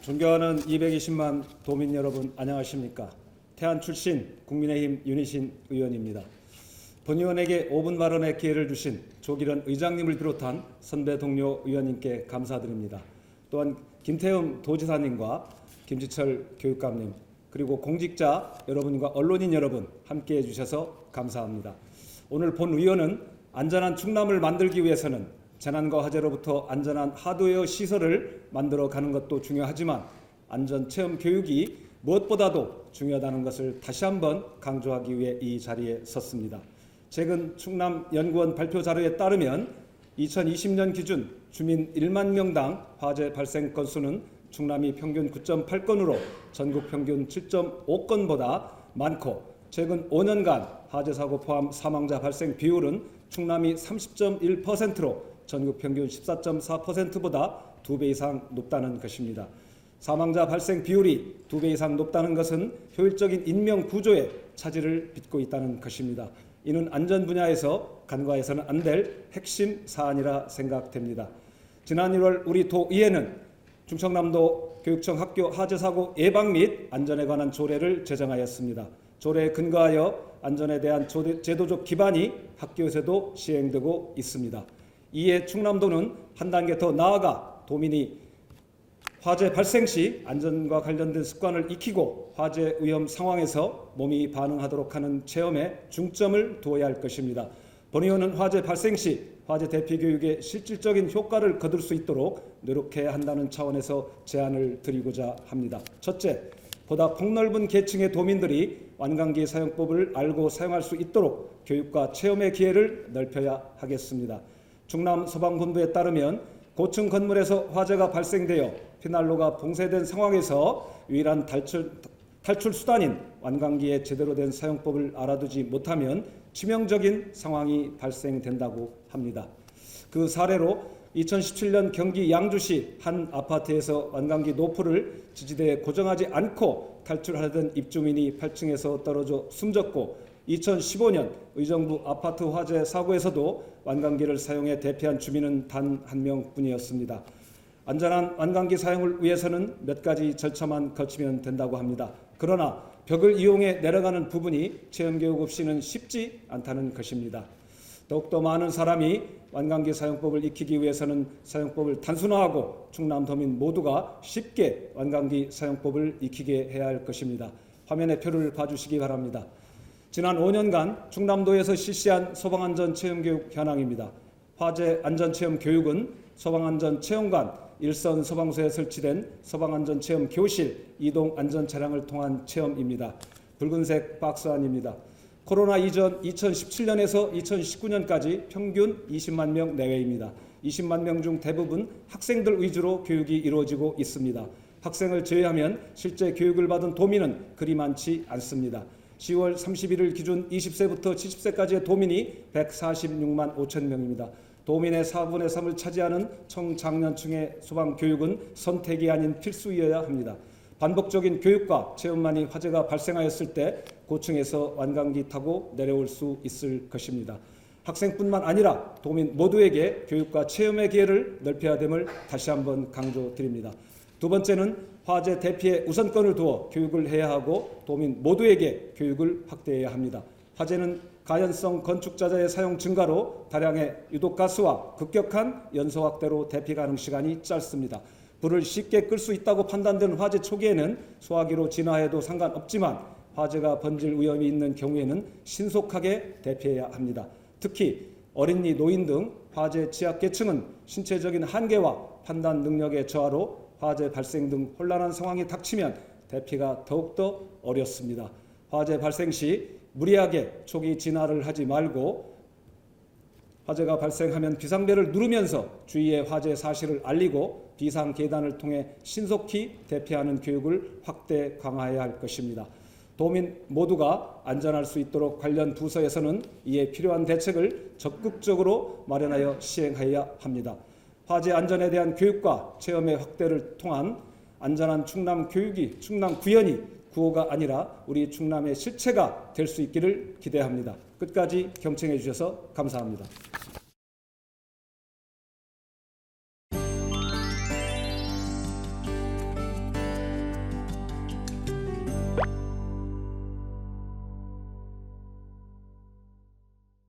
존경하는 220만 도민 여러분, 안녕하십니까? 태안 출신 국민의힘 윤희신 의원입니다. 본 의원에게 5분 발언의 기회를 주신 조기련 의장님을 비롯한 선배 동료 의원님께 감사드립니다. 또한 김태흠 도지사님과 김지철 교육감님, 그리고 공직자 여러분과 언론인 여러분 함께해 주셔서 감사합니다. 오늘 본 의원은 안전한 충남을 만들기 위해서는 재난과 화재로부터 안전한 하드웨어 시설을 만들어가는 것도 중요하지만 안전체험 교육이 무엇보다도 중요하다는 것을 다시 한번 강조하기 위해 이 자리에 섰습니다. 최근 충남연구원 발표 자료에 따르면 2020년 기준 주민 1만 명당 화재 발생 건수는 충남이 평균 9.8건으로 전국 평균 7.5건보다 많고, 최근 5년간 화재 사고 포함 사망자 발생 비율은 충남이 30.1%로 전국 평균 14.4%보다 2배 이상 높다는 것입니다. 사망자 발생 비율이 2배 이상 높다는 것은 효율적인 인명 구조에 차질을 빚고 있다는 것입니다. 이는 안전 분야에서 간과해서는 안 될 핵심 사안이라 생각됩니다. 지난 1월 우리 도의회는 충청남도 교육청 학교 화재 사고 예방 및 안전에 관한 조례를 제정하였습니다. 조례에 근거하여 안전에 대한 제도적 기반이 학교에서도 시행되고 있습니다. 이에 충남도는 한 단계 더 나아가 도민이 화재 발생 시 안전과 관련된 습관을 익히고 화재 위험 상황에서 몸이 반응하도록 하는 체험에 중점을 두어야 할 것입니다. 본 의원은 화재 발생 시 화재 대피 교육에 실질적인 효과를 거둘 수 있도록 노력해야 한다는 차원에서 제안을 드리고자 합니다. 첫째, 보다 폭넓은 계층의 도민들이 완강기 사용법을 알고 사용할 수 있도록 교육과 체험의 기회를 넓혀야 하겠습니다. 충남 소방본부에 따르면 고층 건물에서 화재가 발생되어 피난로가 봉쇄된 상황에서 유일한 탈출 수단인 완강기의 제대로 된 사용법을 알아두지 못하면 치명적인 상황이 발생된다고 합니다. 그 사례로 2017년 경기 양주시 한 아파트에서 완강기 노프를 지지대에 고정하지 않고 탈출하려던 입주민이 8층에서 떨어져 숨졌고, 2015년 의정부 아파트 화재 사고에서도 완강기를 사용해 대피한 주민은 단 한 명뿐이었습니다. 안전한 완강기 사용을 위해서는 몇 가지 절차만 거치면 된다고 합니다. 그러나 벽을 이용해 내려가는 부분이 체험교육 없이는 쉽지 않다는 것입니다. 더욱더 많은 사람이 완강기 사용법을 익히기 위해서는 사용법을 단순화하고 충남도민 모두가 쉽게 완강기 사용법을 익히게 해야 할 것입니다. 화면의 표를 봐주시기 바랍니다. 지난 5년간 충남도에서 실시한 소방안전체험교육 현황입니다. 화재 안전체험 교육은 소방안전체험관, 일선 소방서에 설치된 소방안전체험 교실, 이동 안전차량을 통한 체험입니다. 붉은색 박스 안입니다. 코로나 이전 2017년에서 2019년까지 평균 20만 명 내외입니다. 20만 명 중 대부분 학생들 위주로 교육이 이루어지고 있습니다. 학생을 제외하면 실제 교육을 받은 도민은 그리 많지 않습니다. 10월 31일 기준 20세부터 70세까지의 도민이 146만 5천 명입니다. 도민의 4분의 3을 차지하는 청장년층의 소방교육은 선택이 아닌 필수이어야 합니다. 반복적인 교육과 체험만이 화재가 발생하였을 때 고층에서 완강기 타고 내려올 수 있을 것입니다. 학생뿐만 아니라 도민 모두에게 교육과 체험의 기회를 넓혀야 됨을 다시 한번 강조드립니다. 두 번째는 화재 대피에 우선권을 두어 교육을 해야 하고 도민 모두에게 교육을 확대해야 합니다. 화재는 가연성 건축자재의 사용 증가로 다량의 유독가스와 급격한 연소 확대로 대피 가능 시간이 짧습니다. 불을 쉽게 끌 수 있다고 판단된 화재 초기에는 소화기로 진화해도 상관없지만 화재가 번질 위험이 있는 경우에는 신속하게 대피해야 합니다. 특히 어린이, 노인 등 화재 취약계층은 신체적인 한계와 판단 능력의 저하로 화재 발생 등 혼란한 상황이 닥치면 대피가 더욱더 어렵습니다. 화재 발생 시 무리하게 초기 진화를 하지 말고 화재가 발생하면 비상벨을 누르면서 주위에 화재 사실을 알리고 비상 계단을 통해 신속히 대피하는 교육을 확대 강화해야 할 것입니다. 도민 모두가 안전할 수 있도록 관련 부서에서는 이에 필요한 대책을 적극적으로 마련하여 시행해야 합니다. 화재 안전에 대한 교육과 체험의 확대를 통한 안전한 충남 교육이 충남 구현이 구호가 아니라 우리 충남의 실체가 될 수 있기를 기대합니다. 끝까지 경청해 주셔서 감사합니다.